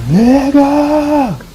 Nigga!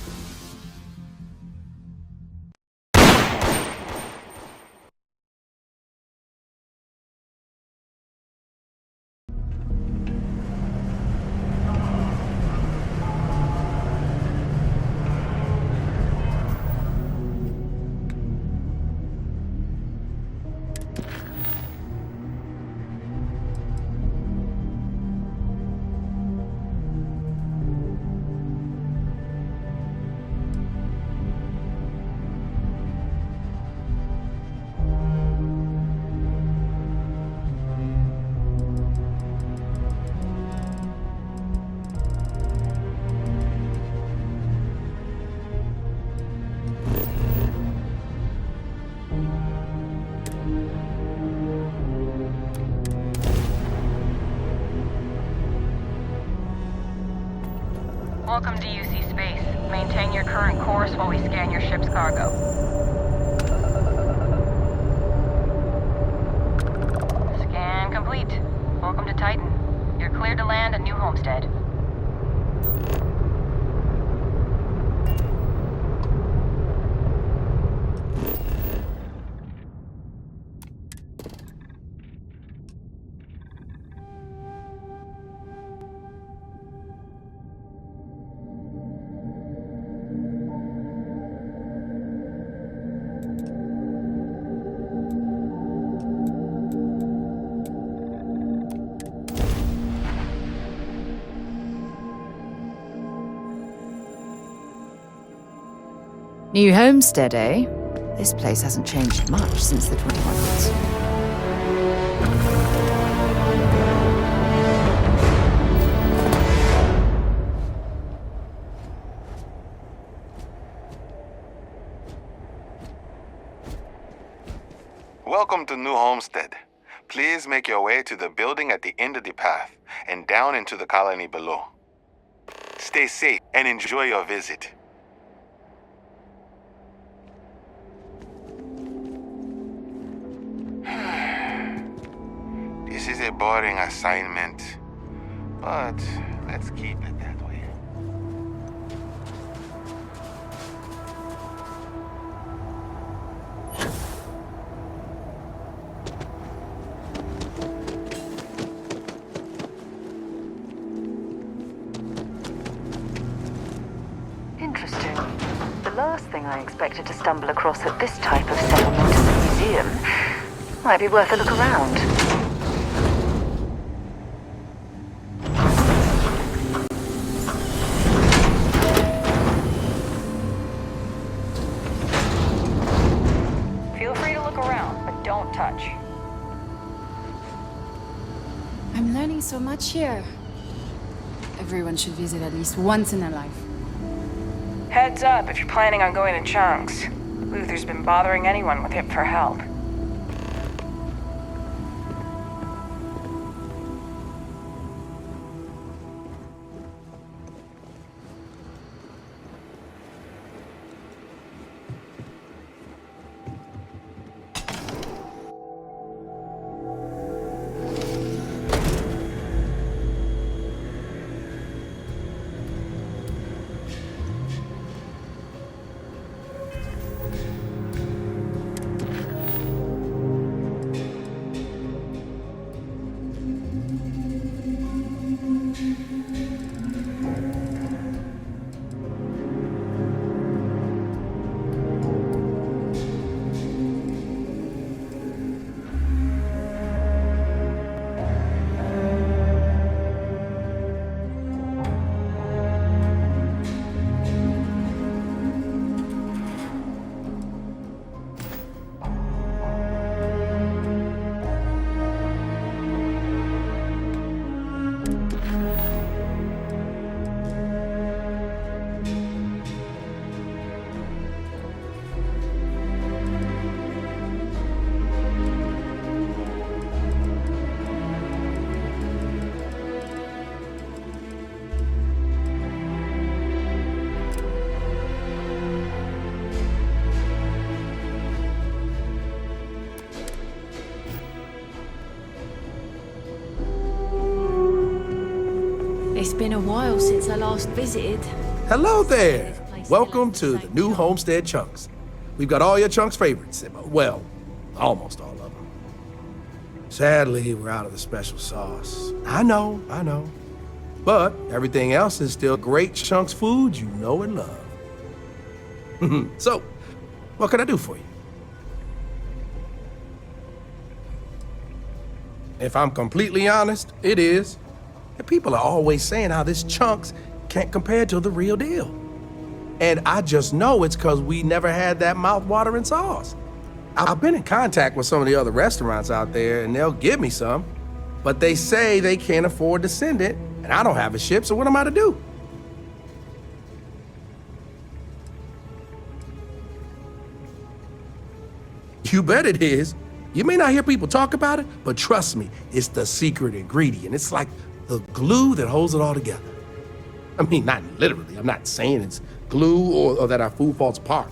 Welcome to UC Space. Maintain your current course while we scan your ship's cargo. Scan complete. Welcome to Titan. You're cleared to land at New Homestead. New Homestead, eh? This place hasn't changed much since the 2100s. Welcome to New Homestead. Please make your way to the building at the end of the path and down into the colony below. Stay safe and enjoy your visit. This is a boring assignment, but let's keep it that way. Interesting. The last thing I expected to stumble across at this type of settlement is a museum. Might be worth a look around. Feel free to look around, but don't touch. I'm learning so much here. Everyone should visit at least once in their life. Heads up if you're planning on going to Chunks. Luther's been bothering anyone with it for help. It's been a while since I last visited. Hello there. Welcome to the new Homestead Chunks. We've got all your Chunks' favorites. Well, almost all of them. Sadly, we're out of the special sauce. I know. But everything else is still great Chunks food you know and love. So, what can I do for you? If I'm completely honest, it is. And people are always saying how this Chunks can't compare to the real deal. And I just know it's because we never had that mouth-watering sauce. I've been in contact with some of the other restaurants out there, and they'll give me some, but they say they can't afford to send it, and I don't have a ship, so what am I to do? You bet it is. You may not hear people talk about it, but trust me, it's the secret ingredient. It's like the glue that holds it all together. I mean, not literally. I'm not saying it's glue or that our food falls apart.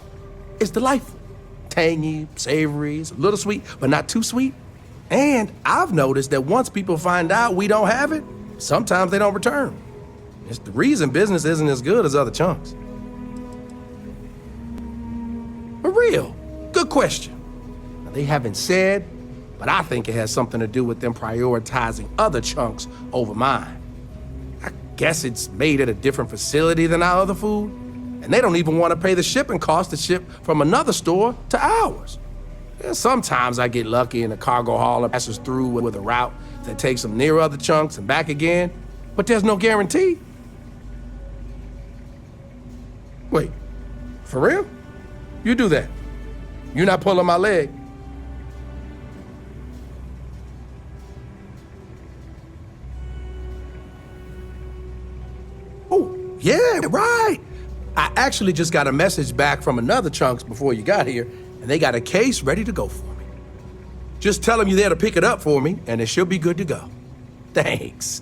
It's delightful. Tangy, savory, it's a little sweet, but not too sweet. And I've noticed that once people find out we don't have it, sometimes they don't return. It's the reason business isn't as good as other Chunks. For real, good question. Now, they haven't said, but I think it has something to do with them prioritizing other Chunks over mine. I guess it's made at a different facility than our other food, and they don't even want to pay the shipping cost to ship from another store to ours. Yeah, sometimes I get lucky and a cargo hauler passes through with a route that takes them near other Chunks and back again, but there's no guarantee. Wait, for real? You do that? You're not pulling my leg? Oh, yeah, right. I actually just got a message back from another Chunks before you got here, and they got a case ready to go for me. Just tell them you're there to pick it up for me, and it should be good to go. Thanks.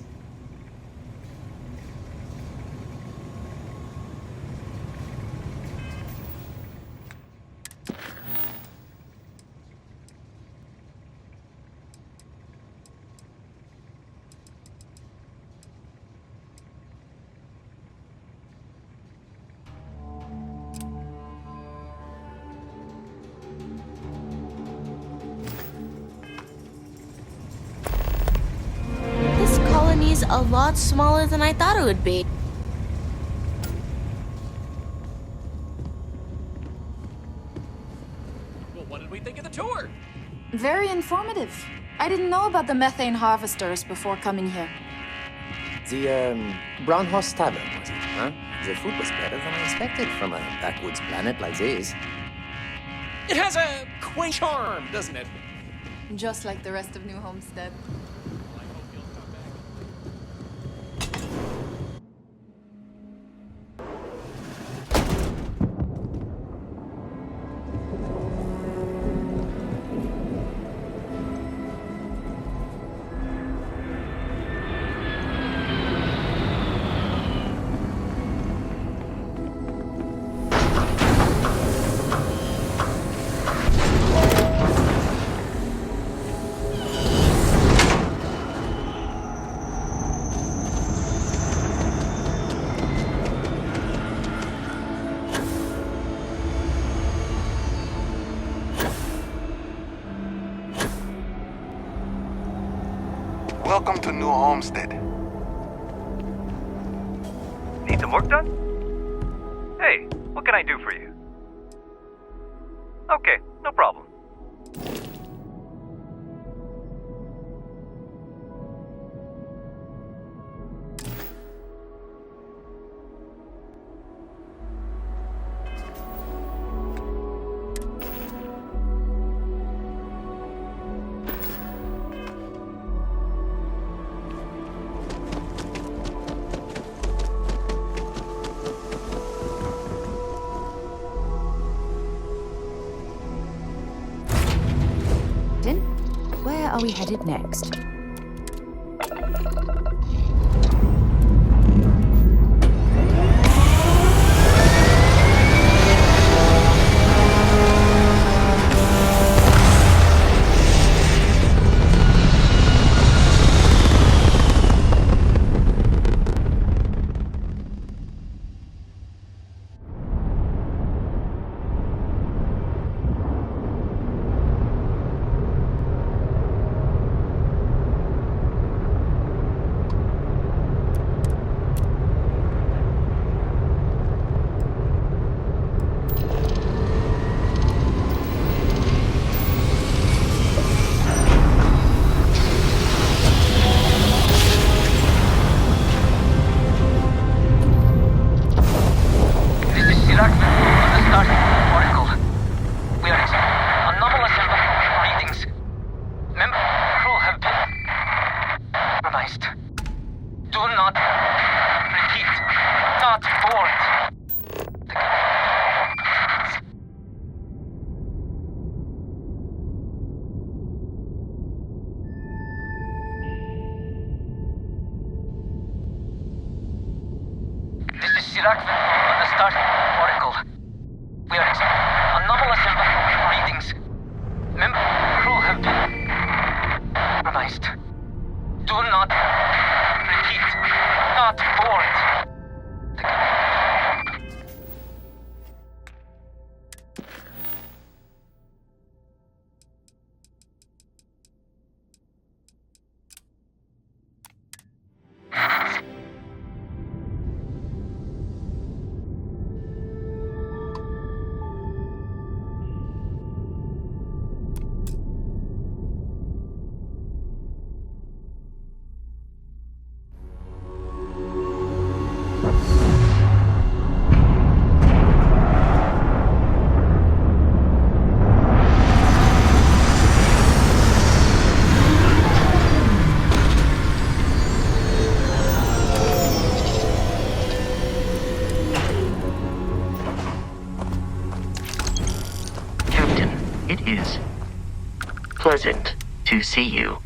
A lot smaller than I thought it would be. Well, what did we think of the tour? Very informative. I didn't know about the methane harvesters before coming here. The Brown Horse Tavern, was it, huh? The food was better than I expected from a backwoods planet like this. It has a quaint charm, doesn't it? Just like the rest of New Homestead. Welcome to New Homestead. Need some work done? Hey, what can I do for you? Okay, no problem. Where are we headed next? Compromised. Do not. Repeat. Not board. This is Sirac on the start oracle. We are anomalous readings. Member crew have been compromised. Do not repeat. Not board. It is pleasant to see you.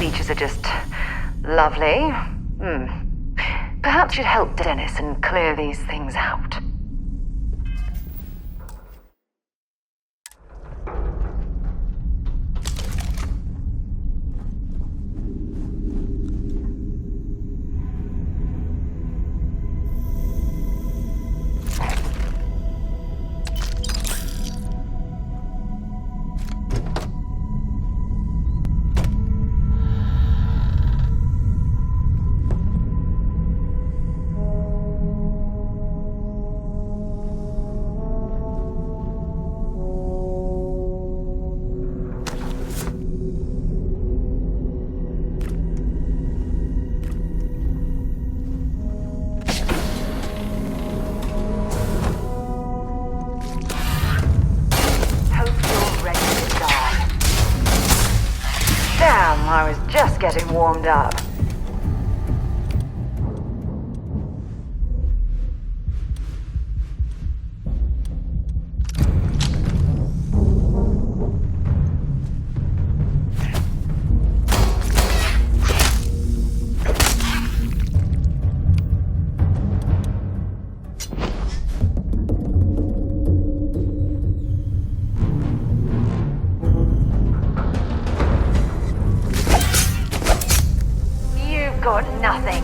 leeches are just lovely. Perhaps you'd help Dennis and clear these things out. I was just getting warmed up. Got nothing.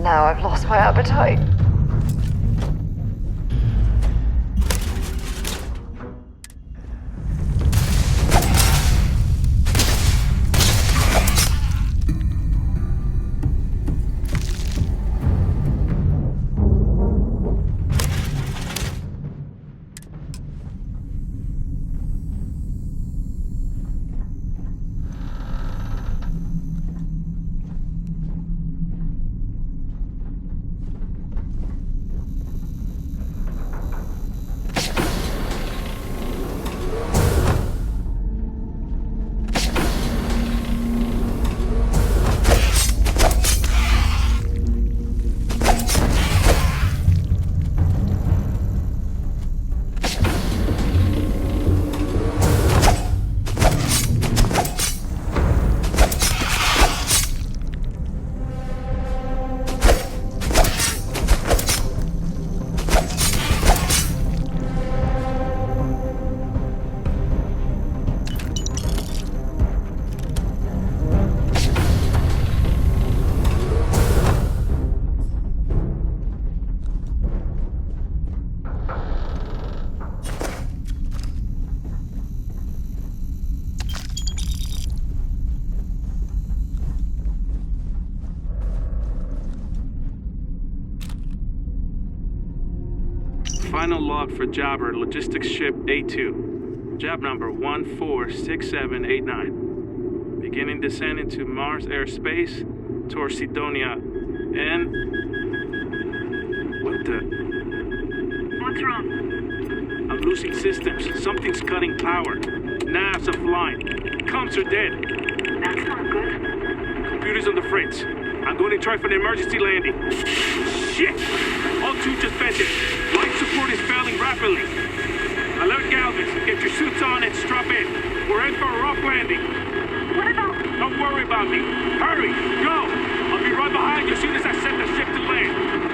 Now I've lost my appetite. Final log for Jobber, logistics ship A2. Job number 146789. Beginning descent into Mars airspace towards Sidonia and... What the... What's wrong? I'm losing systems. Something's cutting power. Navs are flying. Comms are dead. That's not good. Computers on the fritz. I'm going to try for an emergency landing. Shit! All 2 just vented. Life support is failing rapidly. Alert Galvez. Get your suits on and strap in. We're in for a rough landing. What about... Don't worry about me. Hurry! Go! I'll be right behind you as soon as I set the ship to land.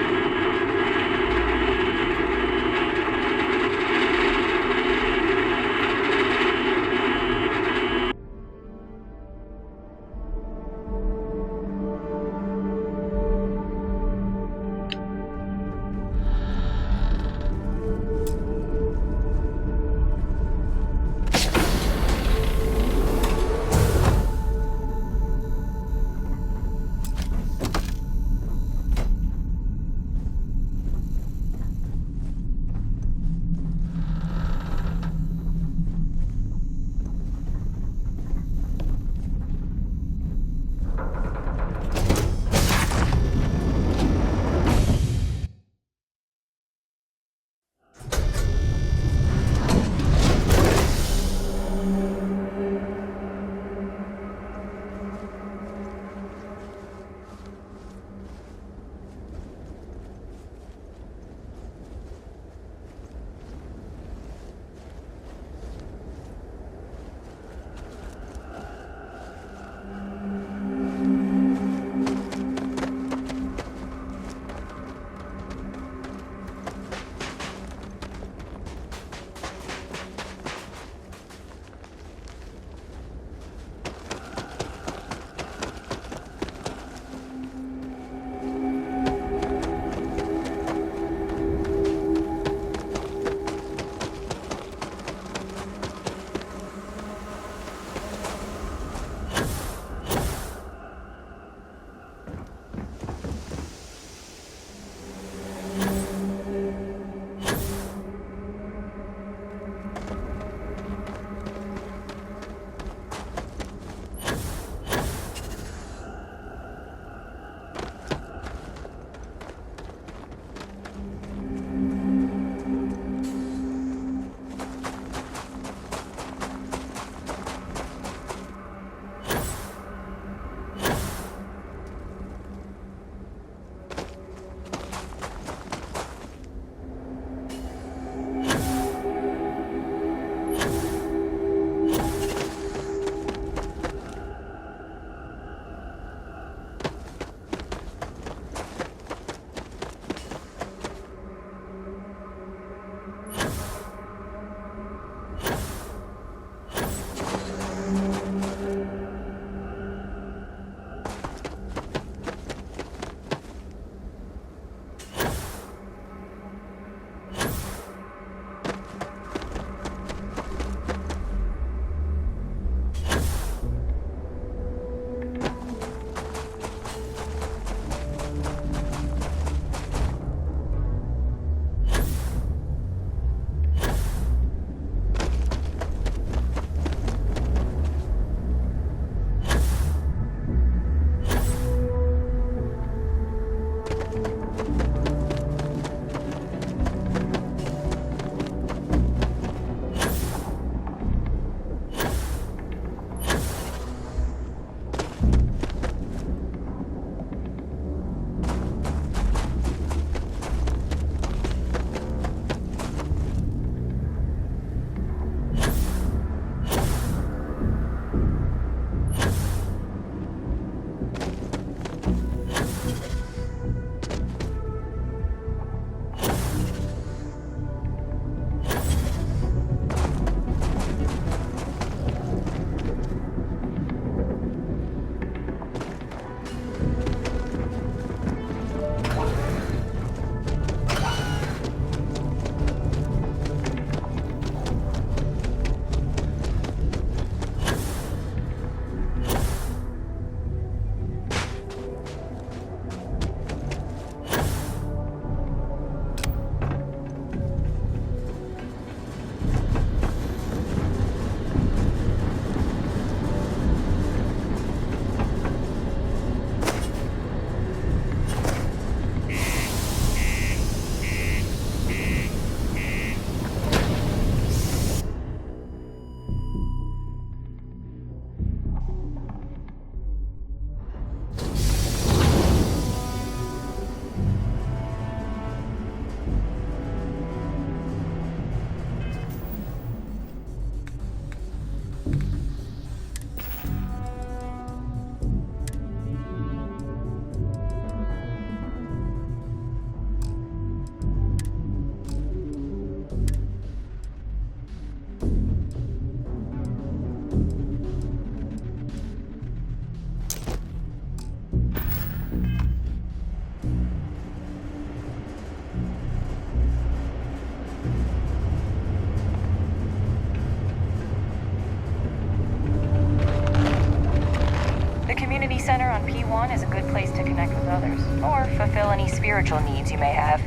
community center on P1 is a good place to connect with others, or fulfill any spiritual needs you may have.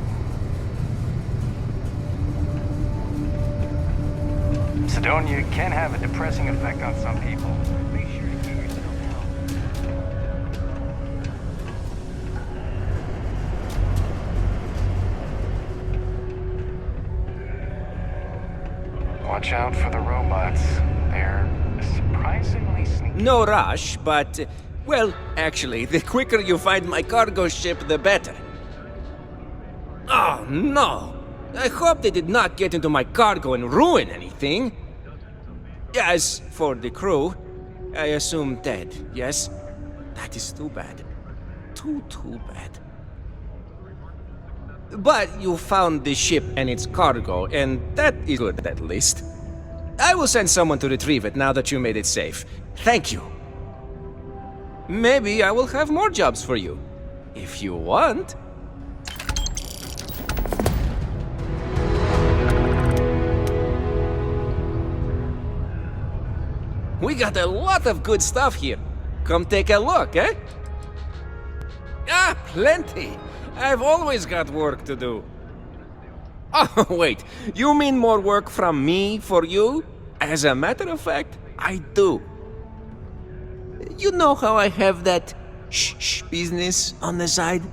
Sidonia can have a depressing effect on some people. Make sure to keep yourself out. Watch out for the robots. They're surprisingly sneaky. No rush, but... well, actually, the quicker you find my cargo ship, the better. Oh, no! I hope they did not get into my cargo and ruin anything. As for the crew, I assume dead, yes? That is too bad. Too bad. But you found the ship and its cargo, and that is good at least. I will send someone to retrieve it now that you made it safe. Thank you. Maybe I will have more jobs for you. If you want. We got a lot of good stuff here. Come take a look, eh? Ah, plenty. I've always got work to do. Oh, wait. You mean more work from me for you? As a matter of fact, I do. You know how I have that shh business on the side?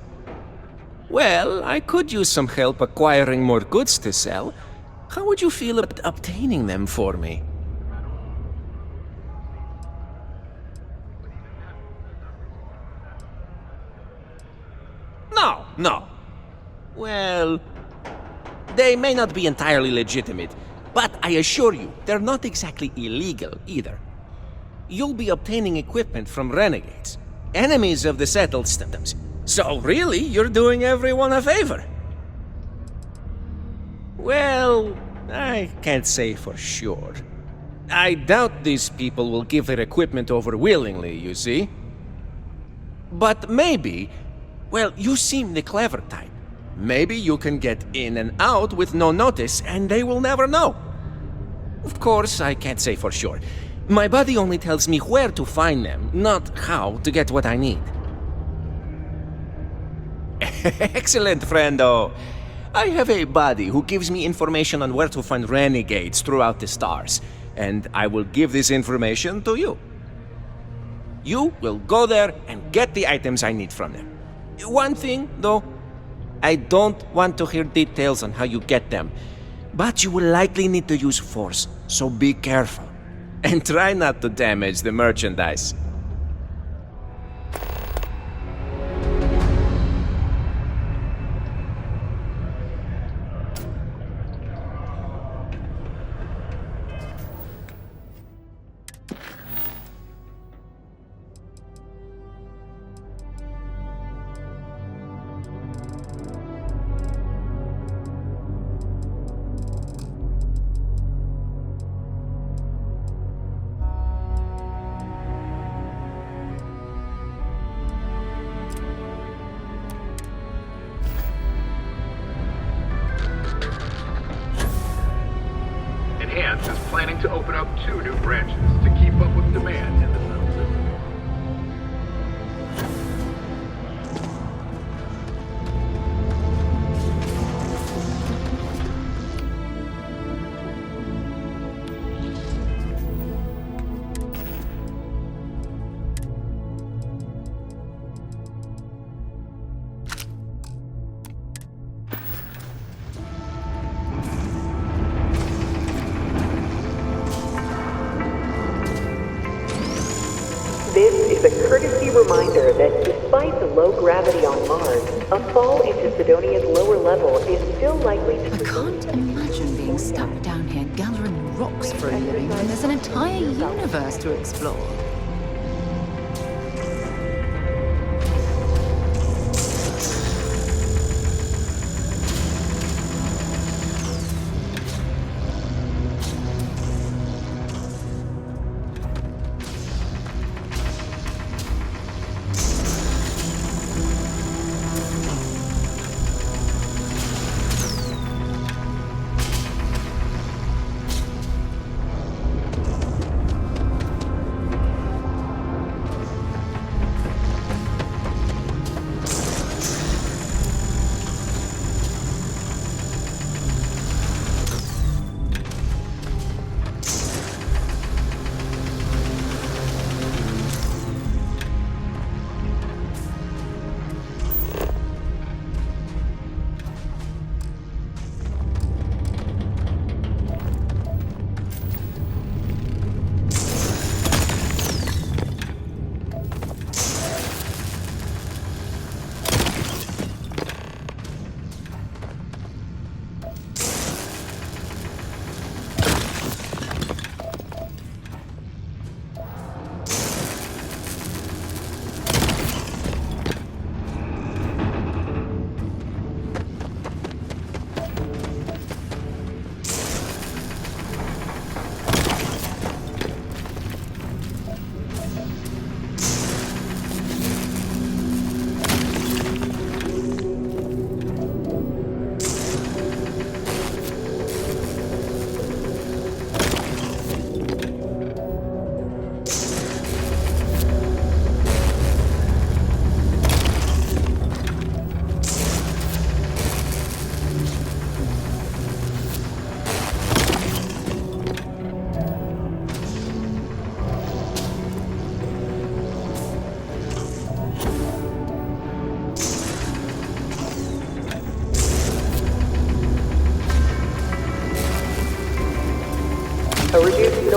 Well, I could use some help acquiring more goods to sell. How would you feel about obtaining them for me? No. Well, they may not be entirely legitimate, but I assure you, they're not exactly illegal either. You'll be obtaining equipment from renegades, enemies of the settled systems. So really, you're doing everyone a favor. Well, I can't say for sure. I doubt these people will give their equipment over willingly, you see. But maybe... well, you seem the clever type. Maybe you can get in and out with no notice, and they will never know. Of course, I can't say for sure. My body only tells me where to find them, not how to get what I need. Excellent, friendo. I have a buddy who gives me information on where to find renegades throughout the stars, and I will give this information to you. You will go there and get the items I need from them. One thing, though, I don't want to hear details on how you get them, but you will likely need to use force, so be careful. And try not to damage the merchandise. Is planning to open up 2 new branches to keep up with demand in the film system. This is a courtesy reminder that despite the low gravity on Mars, a fall into Sidonia's lower level is still likely to... I can't imagine being stuck down here gathering rocks for a living when there's an entire universe to explore.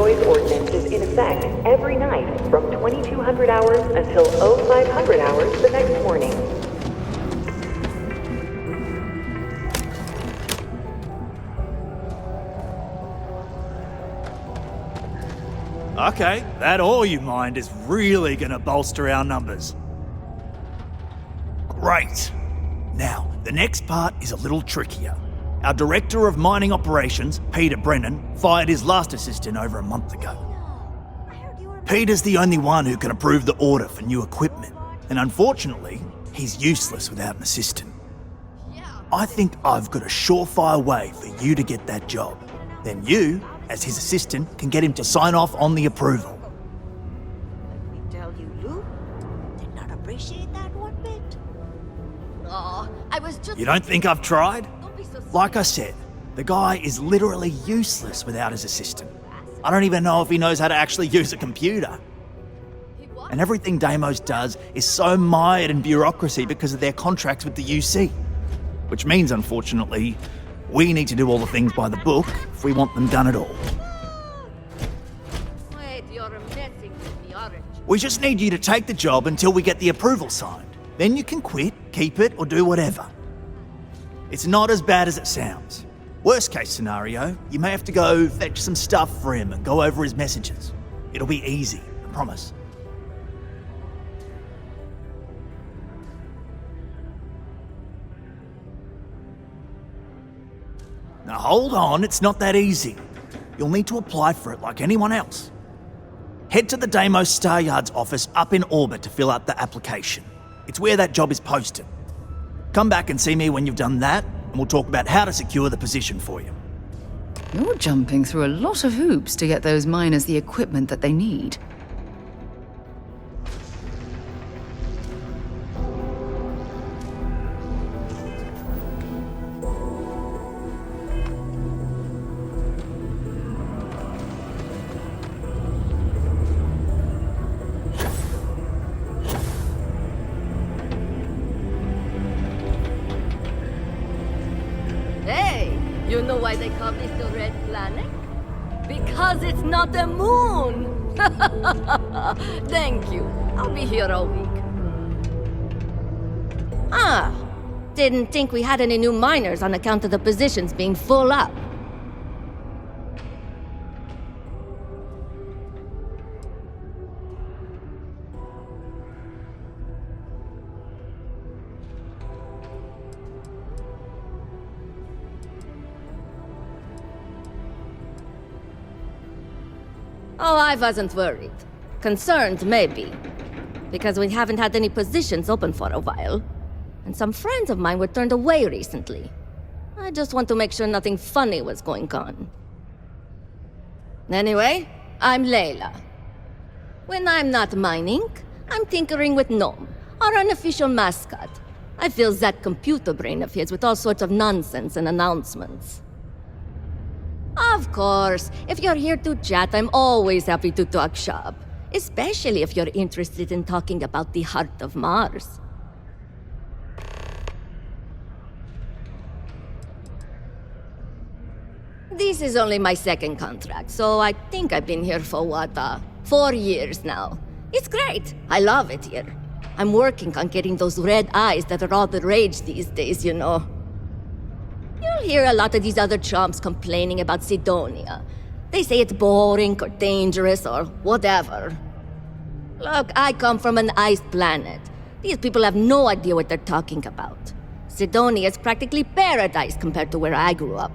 noise ordinance is in effect every night from 2200 hours until 0500 hours the next morning. Okay, that all you mind is really gonna bolster our numbers. Great. Now, the next part is a little trickier. Our Director of Mining Operations, Peter Brennan, fired his last assistant over a month ago. Peter's the only one who can approve the order for new equipment, and unfortunately, he's useless without an assistant. I think I've got a surefire way for you to get that job. Then you, as his assistant, can get him to sign off on the approval. Tell you, Luke, did not appreciate that one bit. Oh, I was just... You don't think I've tried? Like I said, the guy is literally useless without his assistant. I don't even know if he knows how to actually use a computer. And everything Deimos does is so mired in bureaucracy because of their contracts with the UC. Which means, unfortunately, we need to do all the things by the book if we want them done at all. Wait, you're messing with the orange. We just need you to take the job until we get the approval signed. Then you can quit, keep it, or do whatever. It's not as bad as it sounds. Worst case scenario, you may have to go fetch some stuff for him and go over his messages. It'll be easy, I promise. Now hold on, it's not that easy. You'll need to apply for it like anyone else. Head to the Deimos Star Yard's office up in orbit to fill out the application. It's where that job is posted. Come back and see me when you've done that, and we'll talk about how to secure the position for you. You're jumping through a lot of hoops to get those miners the equipment that they need. Hey, you know why they call this the Red Planet? Because it's not the moon! Thank you. I'll be here all week. Ah, didn't think we had any new miners on account of the positions being full up. Oh, I wasn't worried. Concerned, maybe. Because we haven't had any positions open for a while. And some friends of mine were turned away recently. I just want to make sure nothing funny was going on. Anyway, I'm Layla. When I'm not mining, I'm tinkering with Gnome, our unofficial mascot. I fill that computer brain of his with all sorts of nonsense and announcements. Of course, if you're here to chat, I'm always happy to talk shop. Especially if you're interested in talking about the heart of Mars. This is only my second contract, so I think I've been here for 4 years now. It's great. I love it here. I'm working on getting those red eyes that are all the rage these days, you know. You'll hear a lot of these other chumps complaining about Sidonia. They say it's boring or dangerous or whatever. Look, I come from an ice planet. These people have no idea what they're talking about. Sidonia is practically paradise compared to where I grew up.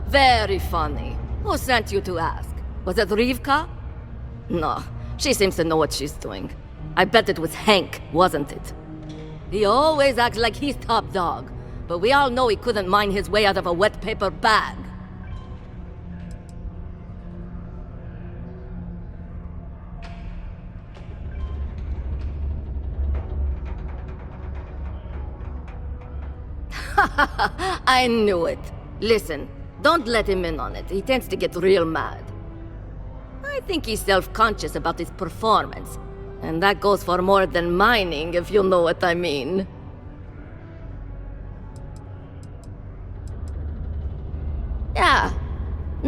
Very funny. Who sent you to ask? Was it Rivka? No, she seems to know what she's doing. I bet it was Hank, wasn't it? He always acts like he's top dog, but we all know he couldn't mine his way out of a wet paper bag. I knew it. Listen, don't let him in on it. He tends to get real mad. I think he's self-conscious about his performance. And that goes for more than mining, if you know what I mean.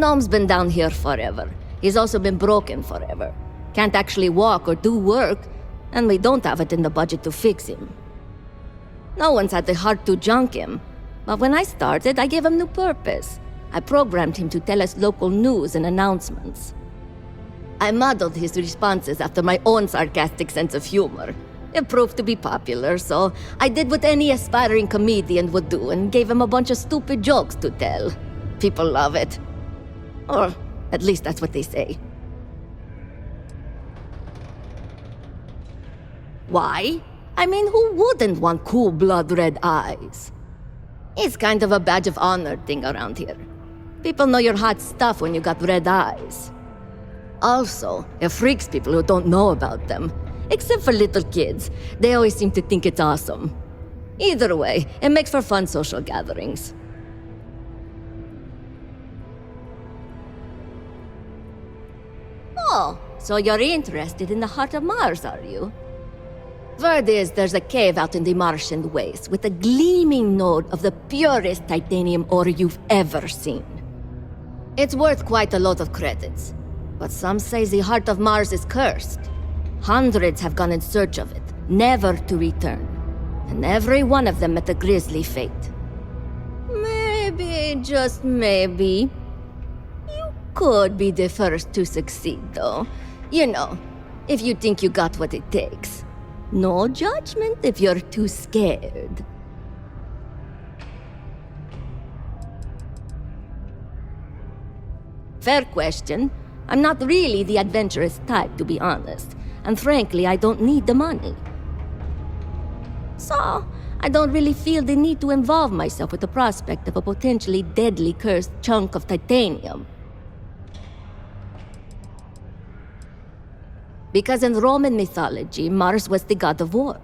Gnome's been down here forever. He's also been broken forever. Can't actually walk or do work, and we don't have it in the budget to fix him. No one's had the heart to junk him, but when I started, I gave him new purpose. I programmed him to tell us local news and announcements. I modeled his responses after my own sarcastic sense of humor. It proved to be popular, so I did what any aspiring comedian would do and gave him a bunch of stupid jokes to tell. People love it. Or at least that's what they say. Why? I mean, who wouldn't want cool blood red eyes? It's kind of a badge of honor thing around here. People know you're hot stuff when you got red eyes. Also, it freaks people who don't know about them. Except for little kids. They always seem to think it's awesome. Either way, it makes for fun social gatherings. Oh, so you're interested in the heart of Mars, are you? Word is there's a cave out in the Martian wastes with a gleaming node of the purest titanium ore you've ever seen. It's worth quite a lot of credits, but some say the heart of Mars is cursed. Hundreds have gone in search of it, never to return, and every one of them met a grisly fate. Maybe, just maybe, you could be the first to succeed, though. You know, if you think you got what it takes. No judgment if you're too scared. Fair question. I'm not really the adventurous type, to be honest. And frankly, I don't need the money. So, I don't really feel the need to involve myself with the prospect of a potentially deadly cursed chunk of titanium. Because in Roman mythology, Mars was the god of war.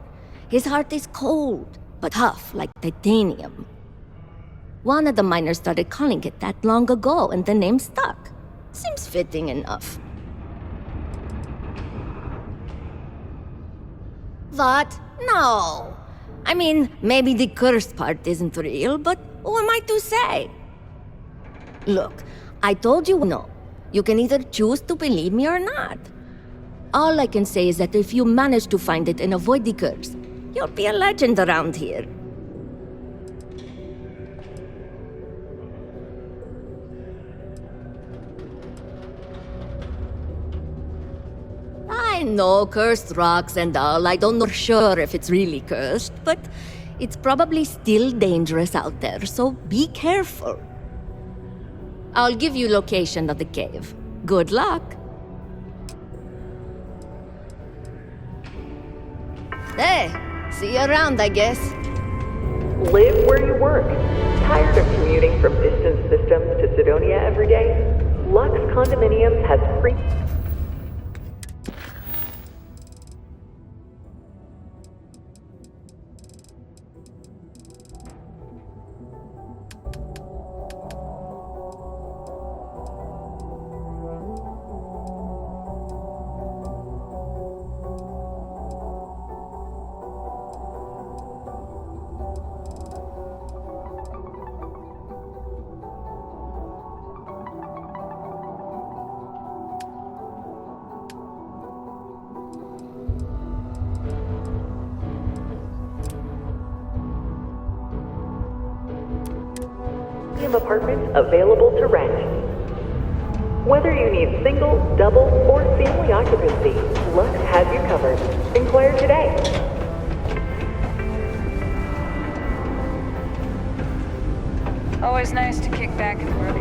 His heart is cold, but tough like titanium. One of the miners started calling it that long ago, and the name stuck. Seems fitting enough. What? No. I mean, maybe the cursed part isn't real, but who am I to say? Look, I told you no. You can either choose to believe me or not. All I can say is that if you manage to find it and avoid the curse, you'll be a legend around here. I know cursed rocks and all. I don't know for sure if it's really cursed, but it's probably still dangerous out there, so be careful. I'll give you location of the cave. Good luck. Hey, see you around, I guess. Live where you work. Tired of commuting from distant systems to Sidonia every day? Lux Condominiums has free... apartments available to rent. Whether you need single, double, or family occupancy, Lux has you covered. Inquire today. Always nice to kick back and learn.